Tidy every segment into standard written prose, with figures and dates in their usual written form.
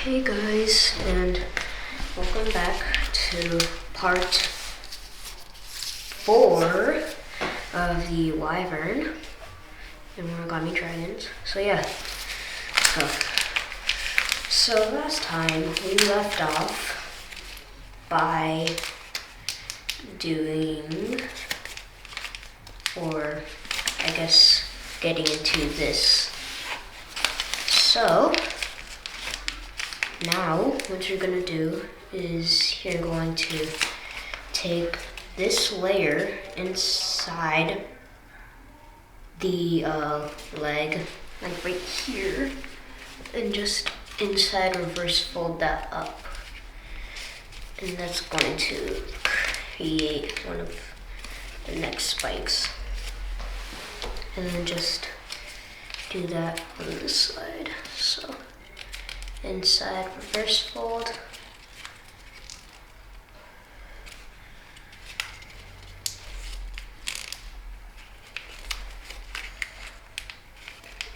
Hey guys, and welcome back to part 4 of the Wyvern and Origami Dragons. So yeah, so last time we left off by doing, or I guess getting into this. So now, what you're gonna do is you're going to take this layer inside the leg, like right here, and just inside reverse fold that up. And that's going to create one of the next spikes. And then just do that on this side. So inside reverse fold,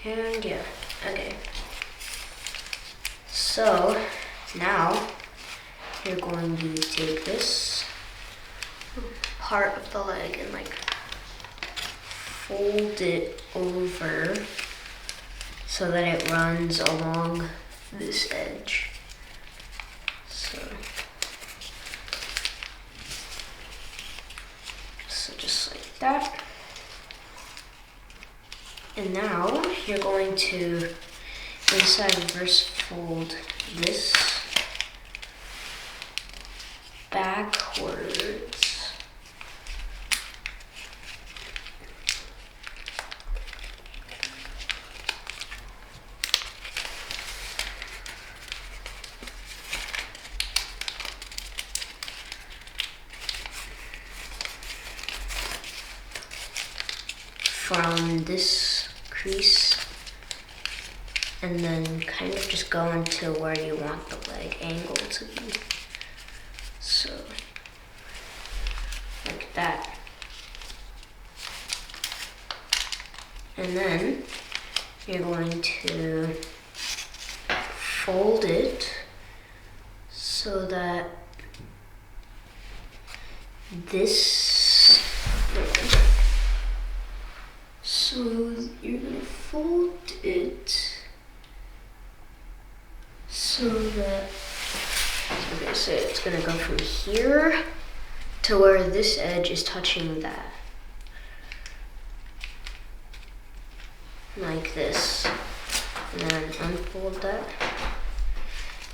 and yeah, okay. So now you're going to take this part of the leg and like fold it over so that it runs along this edge. So just like that. And now you're going to inside reverse fold this backwards. From this crease, and then kind of just go into where you want the leg angle to be. So, like that. And then you're going to fold it so that this, so you're gonna fold it so that, okay, so it's gonna go from here to where this edge is touching that. Like this. And then unfold that.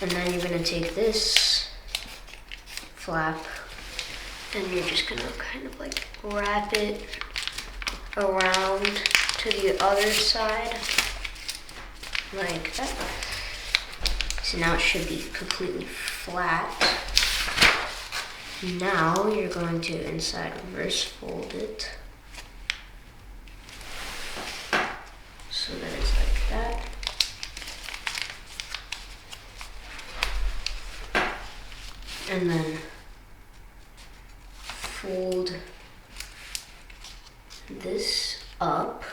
And then you're gonna take this flap and you're just gonna kind of like wrap it around to the other side, like that. So now it should be completely flat. Now you're going to inside reverse fold it so that it's like that. And then fold this up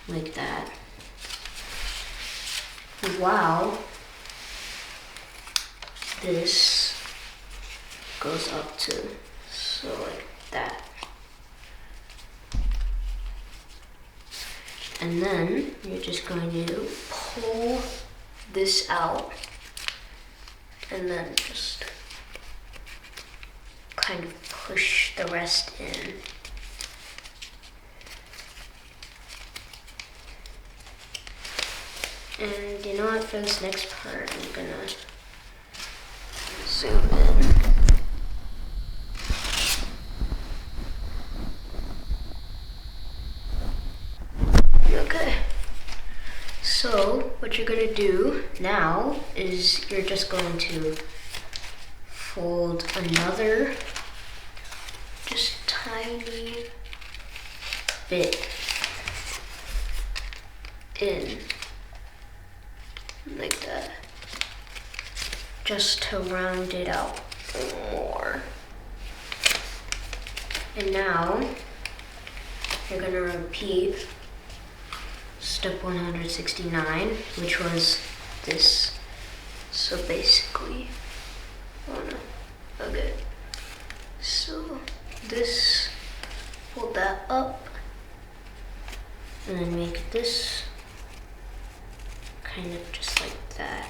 like that, while this goes up too, so like that. And then you're just going to pull this out and then just kind of push the rest in. And you know what, for this next part, I'm gonna zoom in. Okay. So, what you're gonna do now is you're just going to fold another just tiny bit in, like that, just to round it out more. And now you're gonna repeat step 169, which was this. So basically, okay, so this, pull that up, and then make this kind of just like that.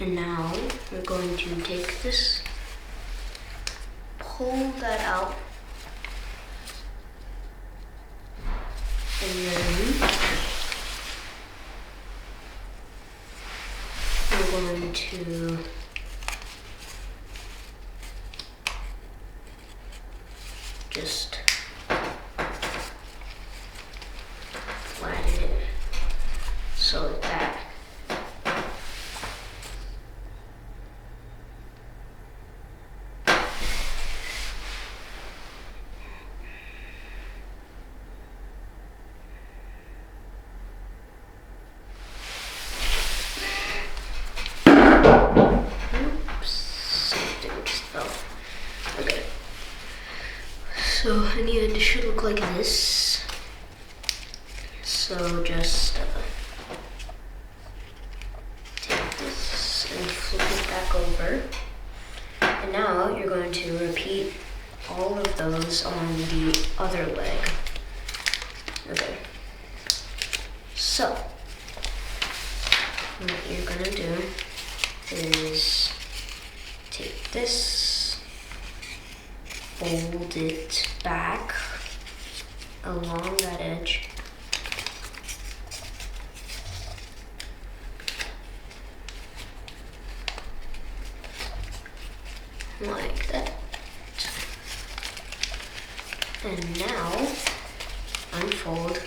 And now we're going to take this, pull that out, and then we're going to just flatten it so that so I need it should look like this. So just take this and flip it back over. And now you're going to repeat all of those on the other leg. Okay. So what you're gonna do is take this, fold it back along that edge, like that. And now unfold,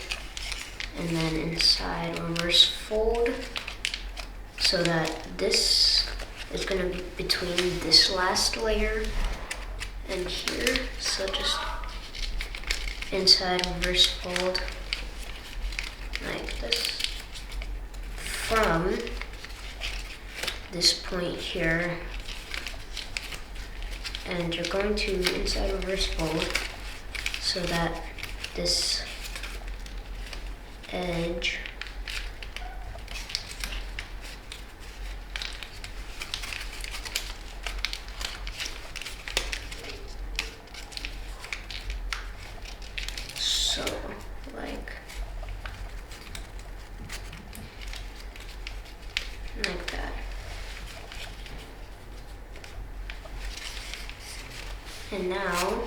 and then inside reverse fold, so that this is going to be between this last layer and here. So just inside reverse fold like this from this point here, and you're going to inside reverse fold so that this edge so like that. And now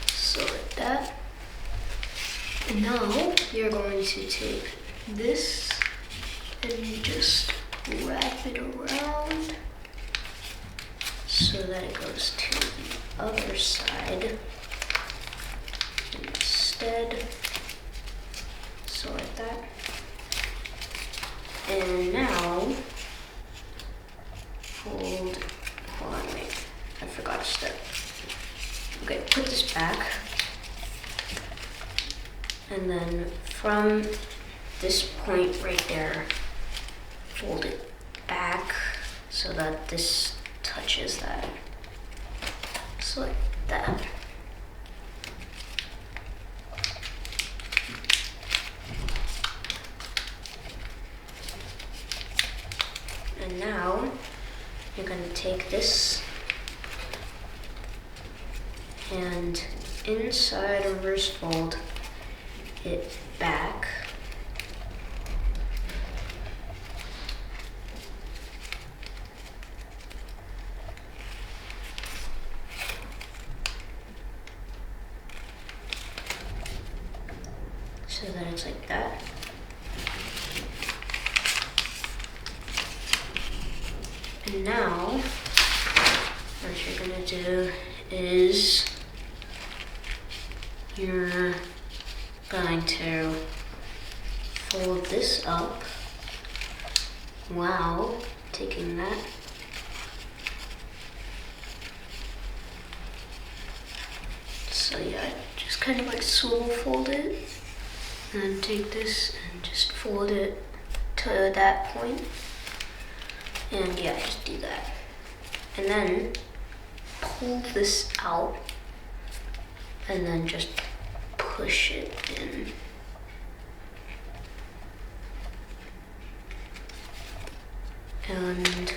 so like that. And now you're going to take this and just wrap it around so that it goes to the other side instead. So like that. And now hold on, wait, I forgot a step. Okay, put this back. And then from this point right there, fold it back so that this touches that. So like that. And now you're going to take this and inside reverse fold it back. So that it's like that. And now what you're gonna do is you're going to fold this up while taking that so yeah, just kind of like swivel fold it and then take this and just fold it to that point. And yeah, just do that. And then pull this out and then just push it in. And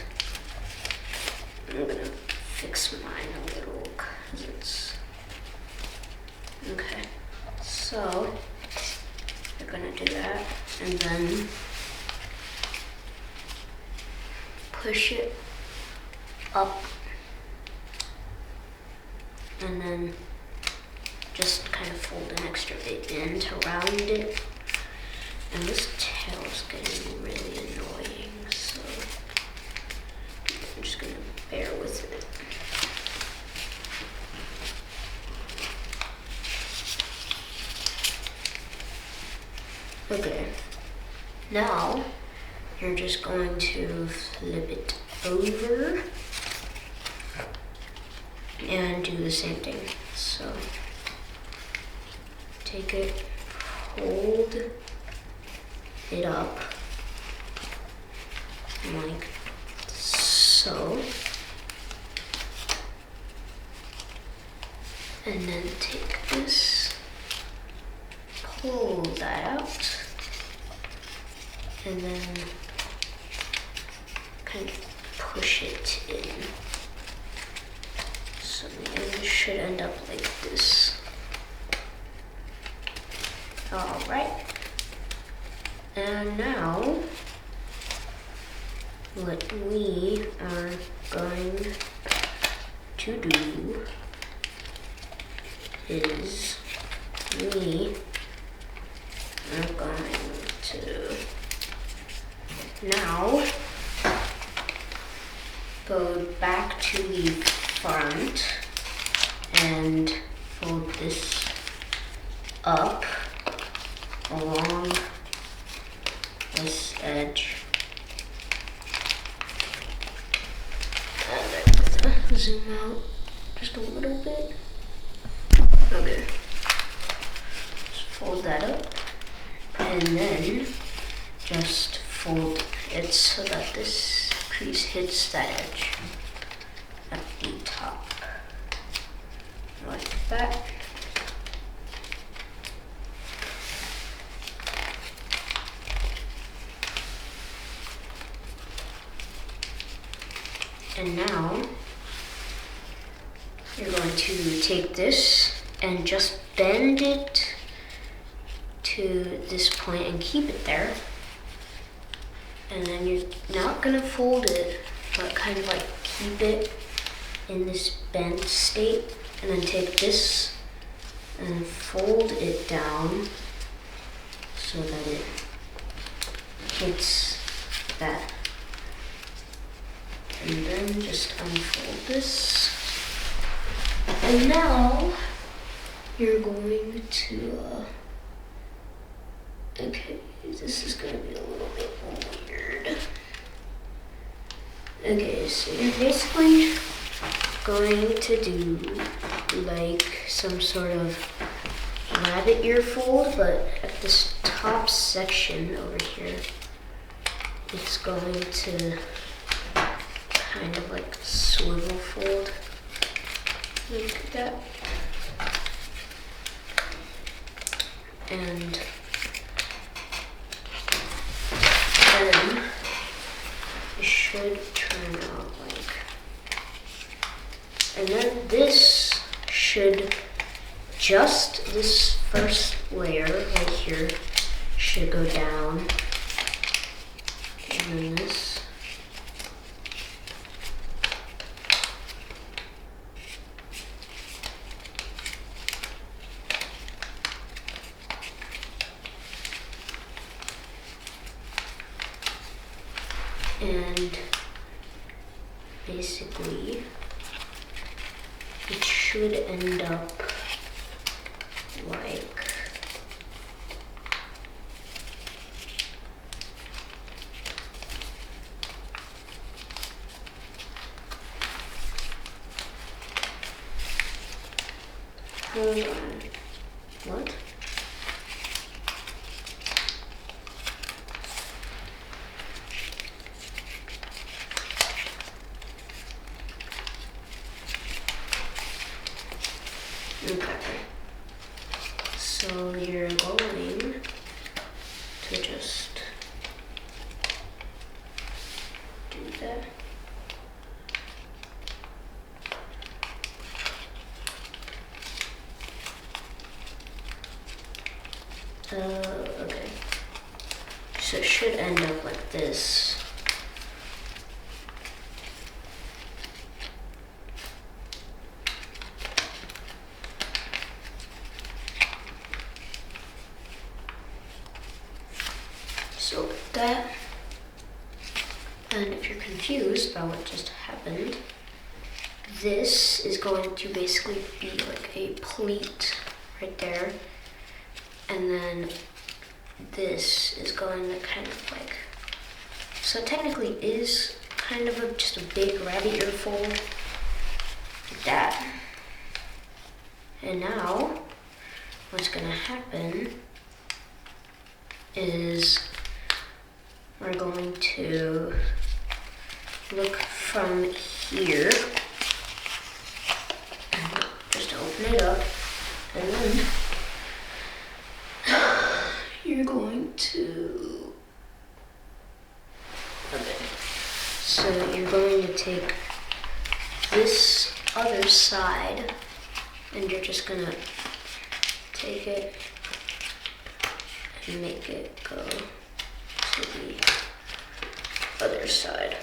I'm gonna fix mine a little because it's okay. So you're gonna do that and then push it up and then just kind of fold an extra bit in to round it. And this tail is getting really annoying, so I'm just gonna bear with it. Okay, now you're just going to flip it over and do the same thing. So take it, hold it up like so, and then take this, pull that out, and then kind of push it in. So the end should end up like this. All right. And now what we are going to do is we are going to now go back to the front and fold this up along this edge. And I'm gonna zoom out just a little bit. Okay. Just fold that up and then just fold it so that this crease hits that edge at the top. Like that. And now you're going to take this and just bend it to this point and keep it there. And then you're not gonna fold it, but kind of like keep it in this bent state. And then take this and fold it down so that it hits that. And then just unfold this. And now you're going to, okay, this is gonna be a little bit weird. Okay, so you're basically going to do like some sort of rabbit ear fold, but at this top section over here, it's going to kind of like swivel fold like that. And then it should turn out like, and then this should, just this first layer right here should go down, and then this. And basically, it should end up Hold on. What? Okay. So you're going to just do that. Okay. So it should end up like this. So like that. And if you're confused about what just happened, this is going to basically be like a pleat right there. And then this is going to kind of like, so it technically is kind of just a big rabbit ear fold, like that. And now, what's gonna happen is we're going to look from here, and just open it up, and then you're going to, okay, so you're going to take this other side and you're just gonna take it and make it go to the other side.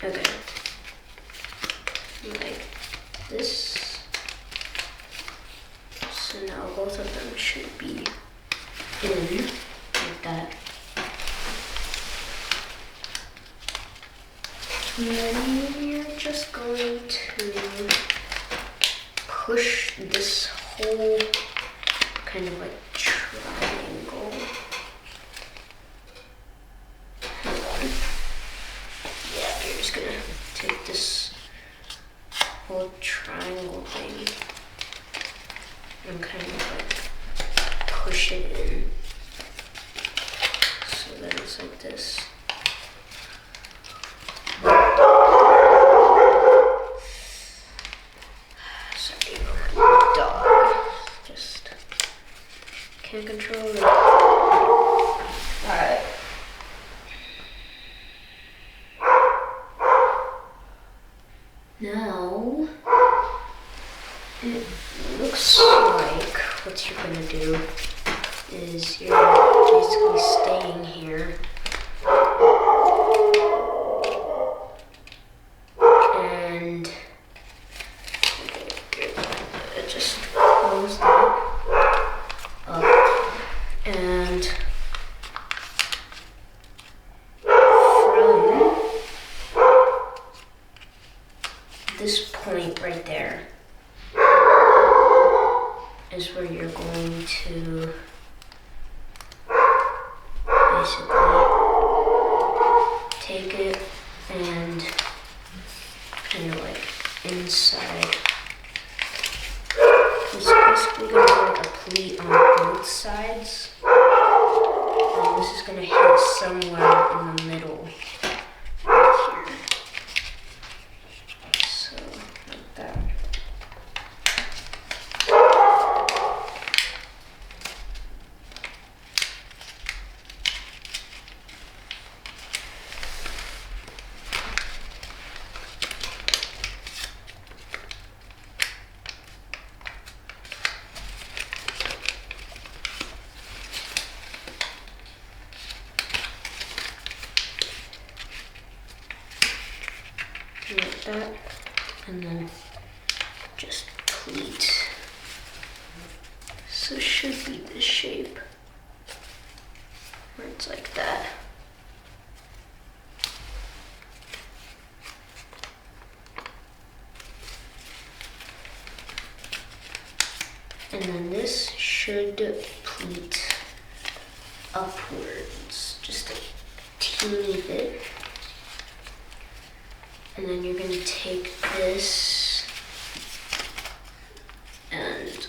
Okay, like this. So now both of them should be in, like that. And then you're just going to push this whole kind of like triangle. Just gonna take this whole triangle thing and kind of like push it in. So then it's like this. Sorry about my dog. Just can't control it. Alright. Now, it looks like what you're gonna do is you're basically staying here and just close that up, and this point right there is where you're going to basically take it and kind of like inside. It's basically going to be like a pleat on both sides, and this is going to hit somewhere in the middle. Like that, and then just pleat. So it should be this shape, where it's like that. And then this should pleat upwards, just a teeny bit. And then you're gonna take this and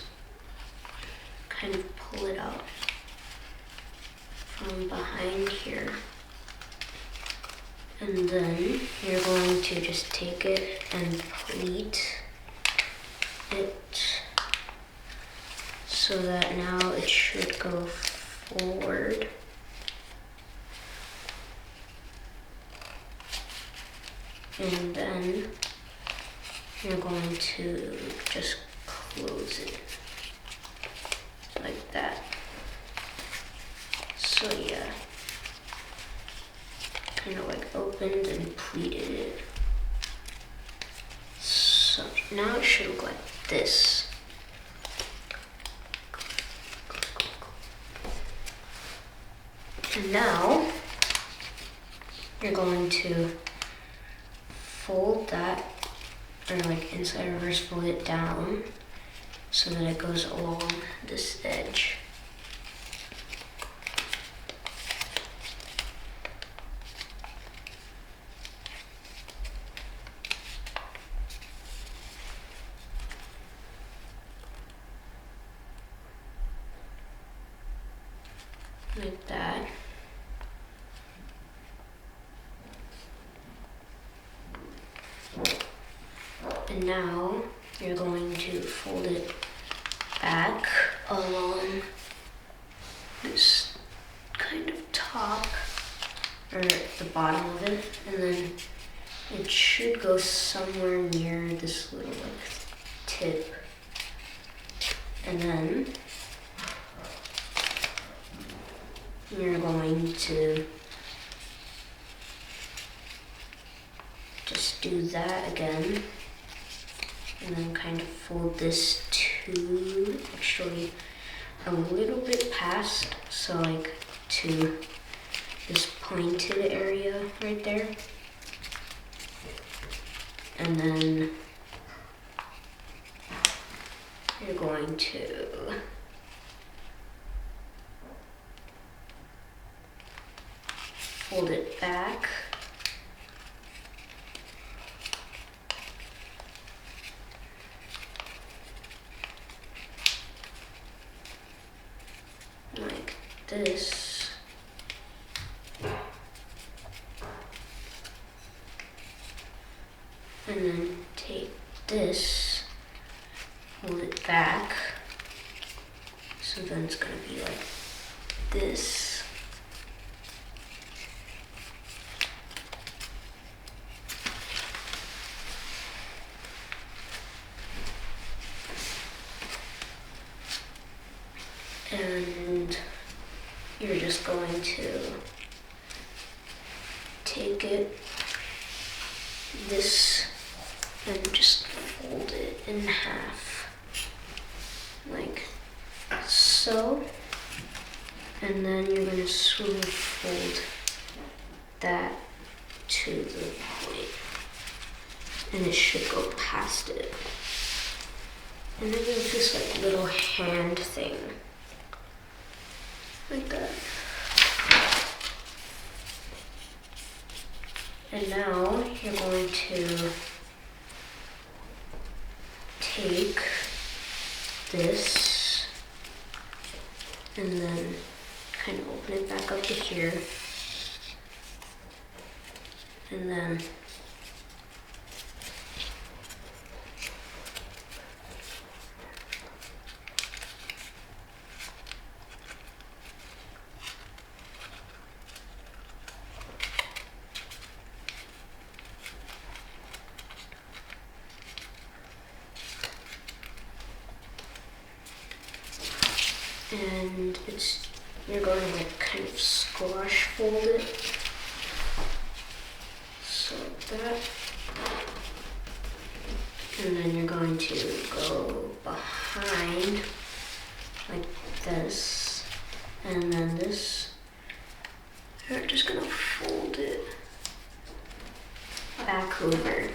kind of pull it out from behind here. And then you're going to just take it and pleat it so that now it should go forward. And then you're going to just close it like that. So yeah, kind of like opened and pleated it. So now it should look like this. And now you're going to fold that, or like inside reverse fold it down so that it goes along this edge. Like that. And now you're going to fold it back along this kind of top, or the bottom of it, and then it should go somewhere near this little like tip. And then you're going to just do that again, and then kind of fold this to actually a little bit past, so like to this pointed area right there. And then you're going to fold it back. Like this. And then take this, hold it back. So then it's gonna be like this. And you're just going to take it, this, and just fold it in half, like so. And then you're going to smooth fold that to the point, and it should go past it. And then there's this like little hand thing, like that. And now you're going to take this and then kind of open it back up to here, and then you're going to like kind of squash fold it, so like that, and then you're going to go behind like this, and then this, we're just gonna fold it back over.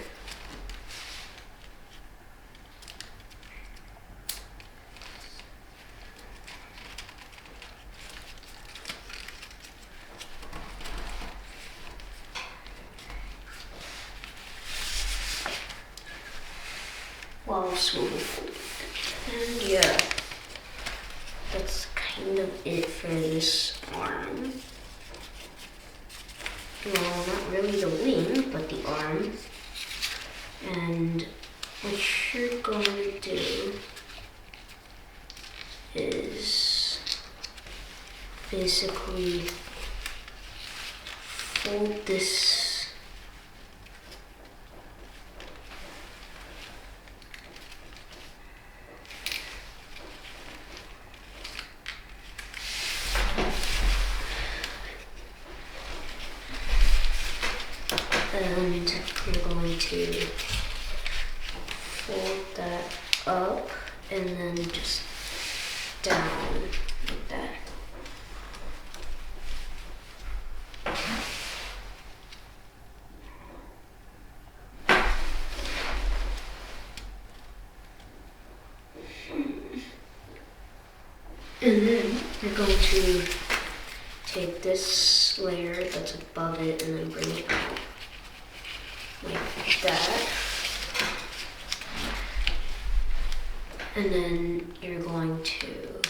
While swivel folding. And yeah, that's kind of it for this arm. Well, not really the wing, but the arm. And what you're going to do is basically fold this and you're going to fold that up and then just down like that. And then you're going to take this layer that's above it and then bring it out like that. And then you're going to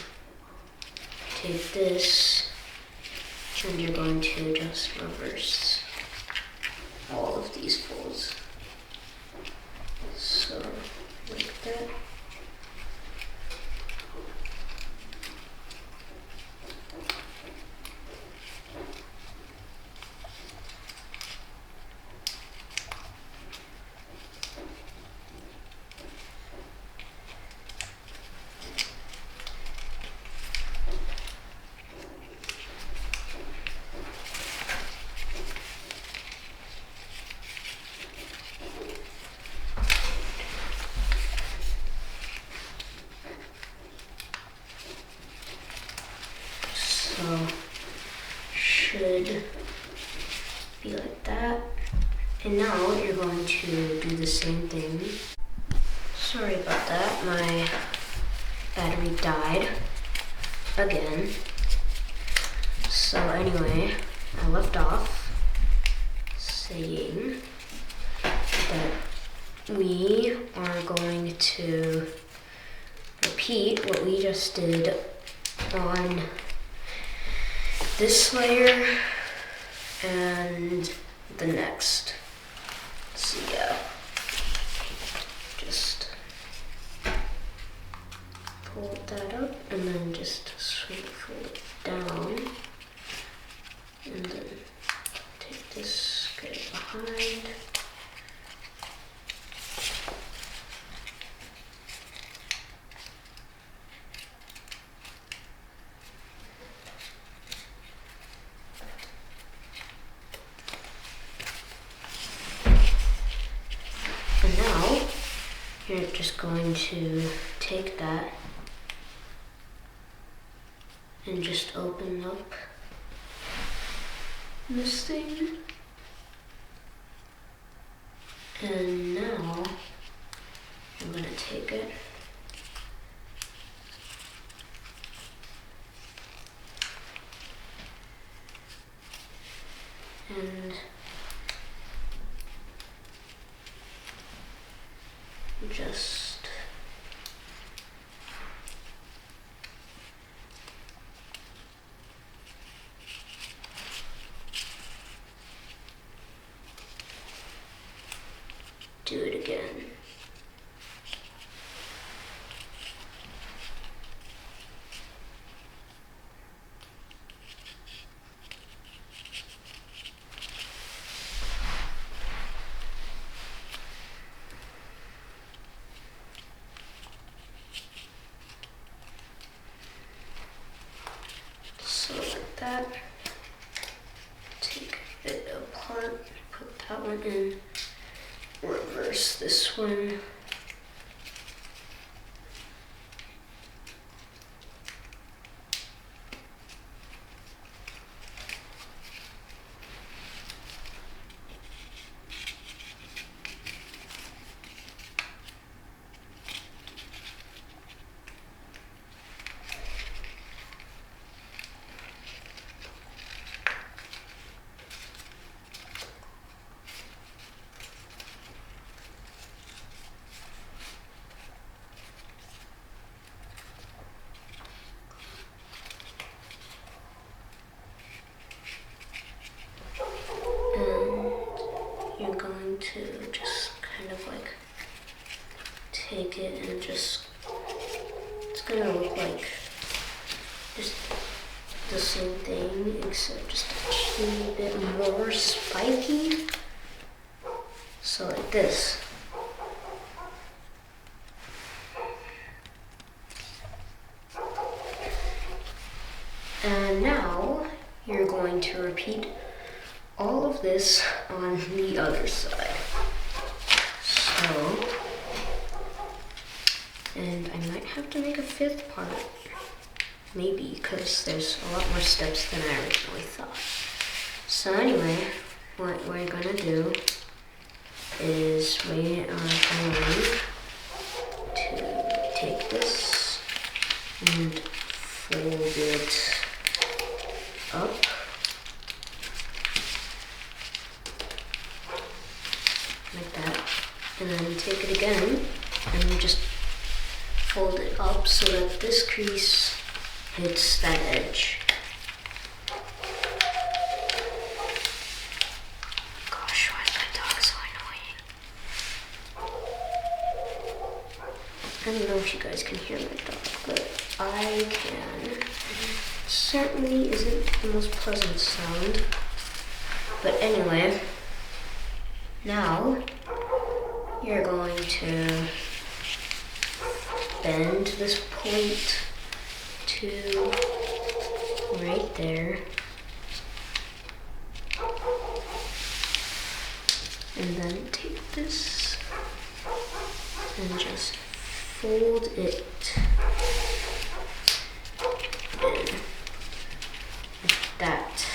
take this and you're going to just reverse all of these folds. So, like that. So, should be like that. And now you're going to do the same thing. Sorry about that, my battery died again. So anyway, I left off saying that we are going to repeat what we just did on this layer and the next. So yeah, just fold that up and then just fold it down and then take this, get it behind. And now, you're just going to take that and just open up this thing. And now, I'm gonna take it and just do it again. So like that, take it apart, put that one in, reverse this one, gonna look like just the same thing, except just a teeny bit more spiky. So like this. And now you're going to repeat all of this on the other side. So, and I might have to make a 5th part, maybe, because there's a lot more steps than I originally thought. So anyway, what we're gonna do is we are going to take this and fold it up. Like that. And then take it again and just fold it up so that this crease hits that edge. Gosh, why is my dog so annoying? I don't know if you guys can hear my dog, but I can. It certainly isn't the most pleasant sound. But anyway, now you're going to bend this point to right there. And then take this and just fold it in like that.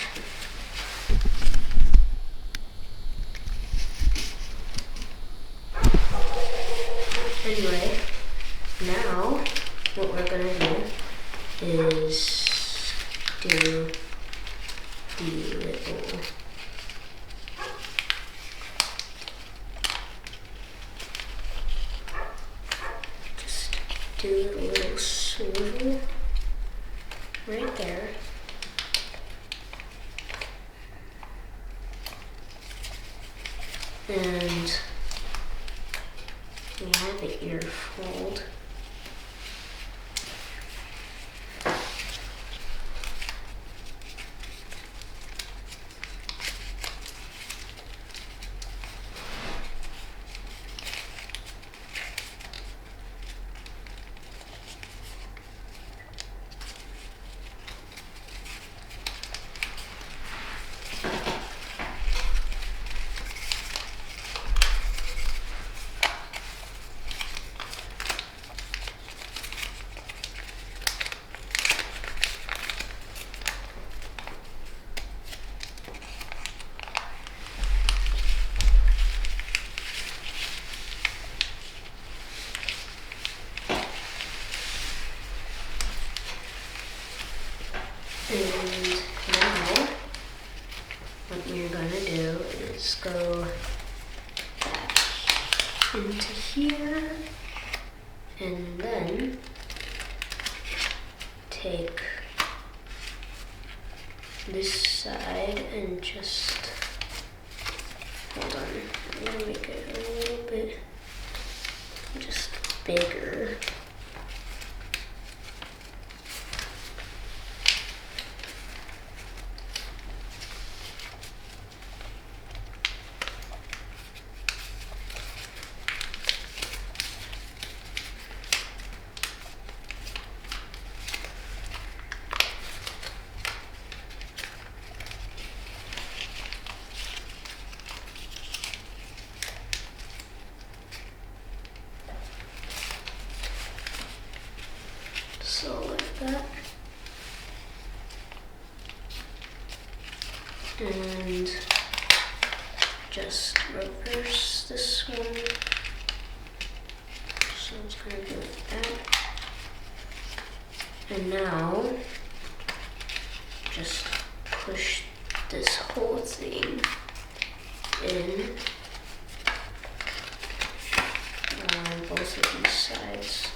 Anyway, now what we're gonna do is do the little do a little swivel right there. And we have the ear fold. And now, what you're gonna do is go back into here, and then take this side and just, hold on, I'm gonna make it a little bit just bigger. So like that. And just reverse this one. So it's gonna be like that. And now just push this whole thing in on both of these sides.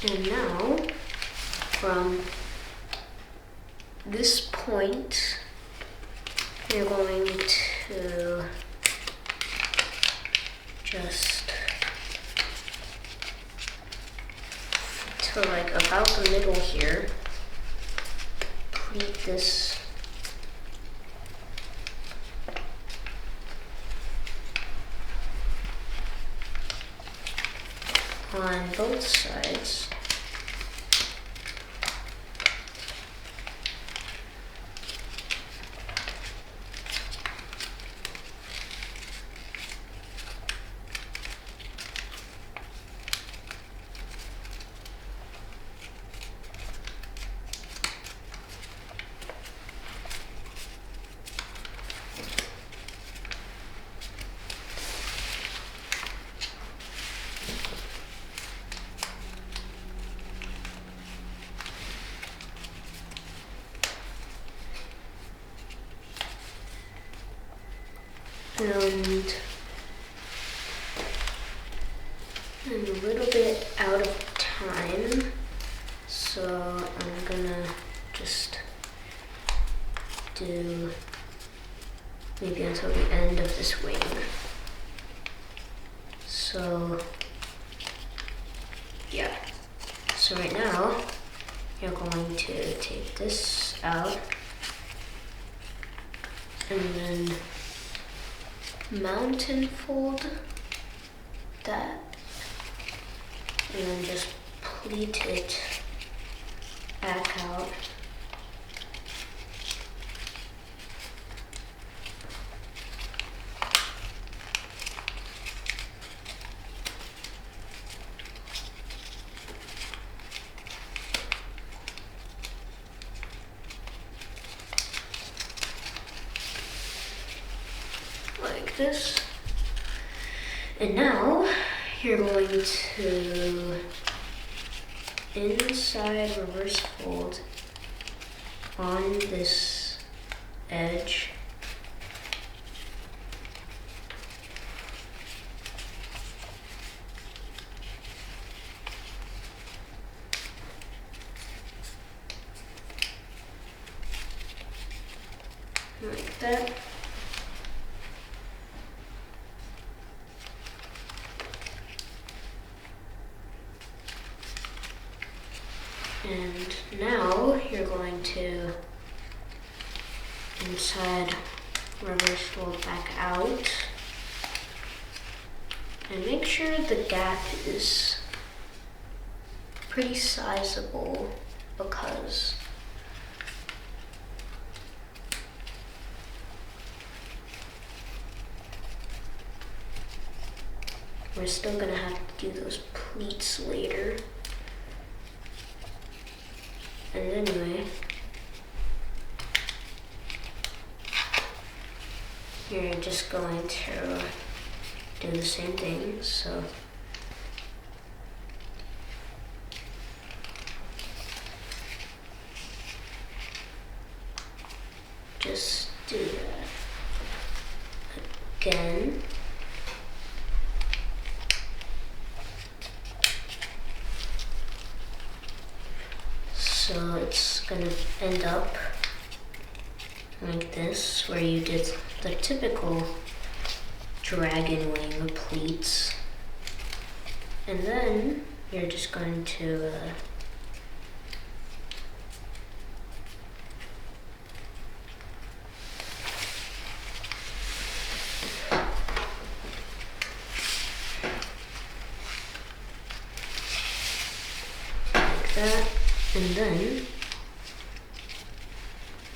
And now, from this point, you're going to just to like about the middle here, pleat this on both sides. And I'm a little bit out of time, so I'm gonna just do maybe until the end of this wing. So yeah, so right now you're going to take this out and then mountain fold that and then just pleat it back out. Like this. And now you're going to inside reverse fold on this edge. Like that. And now you're going to inside reverse fold back out and make sure the gap is pretty sizable because we're still gonna have to do those pleats later. And anyway, you're just going to do the same thing, so just do that again. So it's gonna end up like this, where you did the typical dragon wing pleats. And then you're just going to like that. And then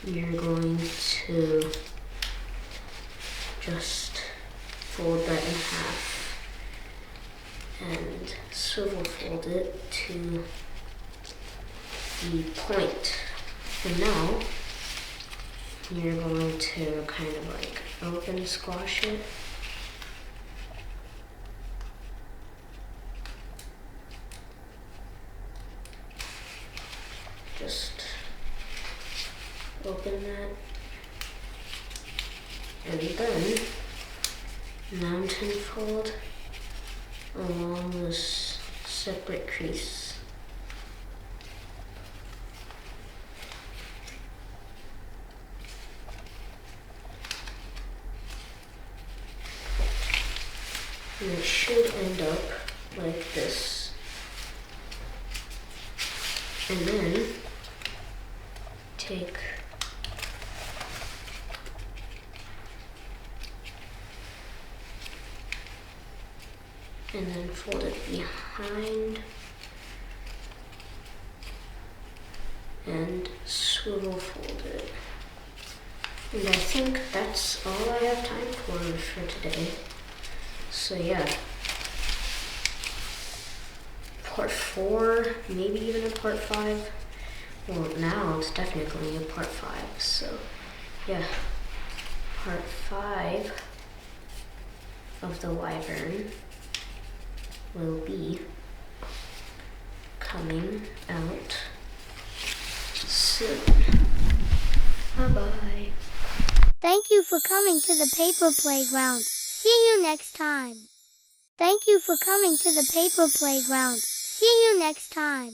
you're going to just fold that in half and swivel fold it to the point. And now you're going to kind of like open squash it. Just open that, and then mountain fold along this separate crease And it should end up like this. And then take and then fold it behind and swivel fold it. And I think that's all I have time for today. So yeah, part 4, maybe even a part 5. Well, now it's definitely a part 5. So yeah, part 5 of the Wyvern will be coming out soon. Bye-bye. Thank you for coming to the paper playground. See you next time. Thank you for coming to the paper playground. See you next time.